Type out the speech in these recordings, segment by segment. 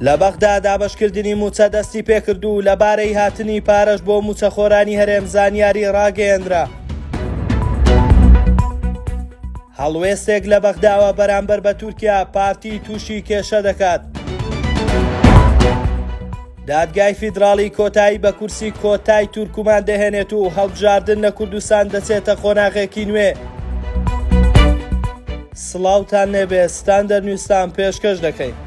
لە بەغدا دابەشکردنی موچە دەستی پێکرد و لەبارەی هاتنی پارەش بۆ موچەخۆرانی هەرێم زانیاری ڕاگەیەندرا. هەڵوێستێک لە بەغداوە بەرامبەر بە تورکیا پارتی تووشی کێشە دەکات. دادگای فیدراڵی کۆتایی بە کورسی کۆتای تورکمان دەهێنێت و هەڵبژاردن لە کوردستان دەچێتە قۆناغێکی نوێ. سڵاوتان نێبێ، ستاندەرد نیوزتان پێشکەش دەکەین.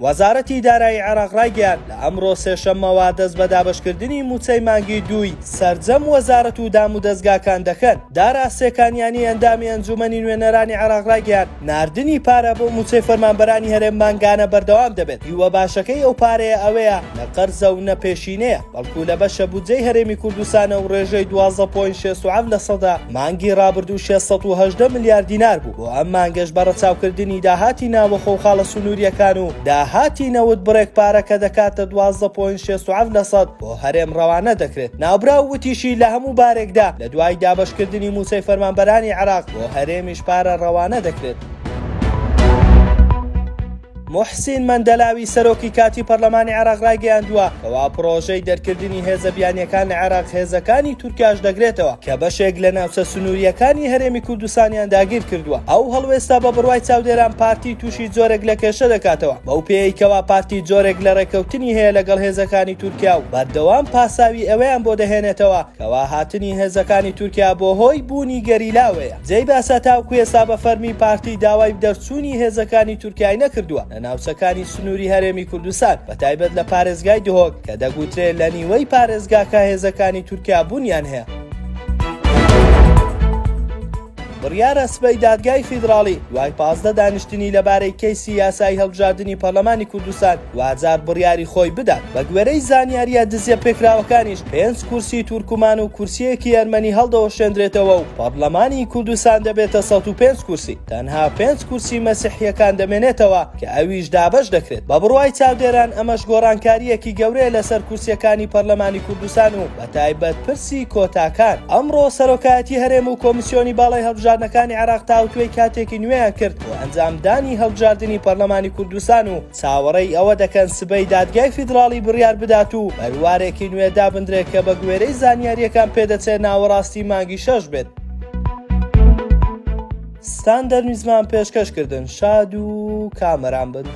وەزارەتی دارایی عێراق ڕایگەیاند لە ئەمڕۆ سێشەممەوە دەست بە دابەشکردنی موچەی مانگی دووی سەرجەم وەزارەت و دام و دەستگاکان دەکەن. داراستێکانیانی ئەندامی ئەنجومەنی نوێنەرانی عێراق ڕایگەیاند ناردنی پارە بۆ موچەی فەرمانبەرانی هەرێم مانگانە بەردەوام دەبێت. هیوە باشەکەی ئەو پارەیە ئەوەیە نە قەرزە و نە پێشینەیە، بەڵکو لە بەشە بودجەی هەرێمی کوردستانە و ڕێژەی 12.67% مانگی ڕابردوو 618 میلیارد دینار بوو. بۆ ئەم مانگەش بە ڕەچاوکردنی داهاتی ناوەخۆ و خاڵە سنووریەکان و هاتی نەوت بڕێک پارەکە دەکاتە 12.67% بۆ هەرێم ڕەوانە دەکرێت. ناوبرا وتیشی لە هەموو بارێکدا لە دوای دابەشکردنی موچەی فەرمانبەرانی عێراق بۆ هەرێمیش پارە ڕەوانە دەکرێت. محسین مەندەلاوی سەرۆکی کاتی پەرلەمانی عێراق ڕایگەیاندووە کەوا پرۆژەی دەرکردنی هێزە بیانیەکان لە عێراق هێزەکانی تورکیاش دەگرێتەوە کە بەشێک لە ناوچە سنووریەکانی هەرێمی کوردستانیان داگیر کردووە. ئەو هەڵوێستا بە بڕوای چاودێران پارتی تووشی جۆرێک لە کێشە دەکاتەوە، بەو پێیکەوە پارتی جۆرێک لە ڕێکەوتنی هەیە لەگەڵ هێزەکانی تورکیا و بەردەوام پاساوی ئەوەیان بۆ دەهێنێتەوە کەوا هاتنی هێزەکانی تورکیا بۆ هۆی بوونی گەریلاوەیە. جێی باسە تاوکو ئێستا بە فەرمی پارتی داوای دەرچوونی هێزەکانی تورکیای نەکردووە لە ناوچەکانی سنووری هەرێمی کوردستان، بە تایبەت لە پارێزگای دهۆک کە دەگوترێت لە نیوەی پارێزگاکە هێزەکانی تورکیا بوونیان هەیە. بڕیارە سبەی دادگای فیدراڵی دوای 15 دانیشتنی لەبارەی کەیسی یاسایی هەڵبژاردننی پەرلەمانی کوردستان دوجار بڕیاری خۆی بدات. بە گوێرەی زانیاریە دزیە پێکراوەکانیش 5 کورسی تورکمان و کورسیەکی ئەرمەنی هەڵدەوەشێندرێتەوە و پەرلەمانی کوردستان دەبێتە 105 کورسی. تەنها 5 کورسی مەسیحیەکان دەمێنێتەوە کە ئەویش دابەش دەکرێت. بە بڕوای چاودێران ئەمەش گۆڕانکاریەکی گەورەیە لەسەر کورسیەکانی پەرلەمانی کوردستان و بە تایبەت پرسی کۆتاکان. ئەمڕۆ سەرۆکایەتی هەرێم و کۆمیسیۆنی باڵای هەڵبژاردنەکانی عێراق تاوتوێی کاتێکی نوێیان کرد بۆ ئەنجامدانی هەڵبژاردننی پەرلەمانی کوردستان و چاوەڕێی ئەوە دەکەن سبەی دادگای فیدراڵی بڕیار بدات و بەروارێکی نوێ دابدرێت کە بە گوێرەی زانیاریەکان پێدەچێت ناوەڕاستی مانگی 6 بێت. ستاندەرد نیوزمان پێشکەشکردن. شاد و کامەران بن.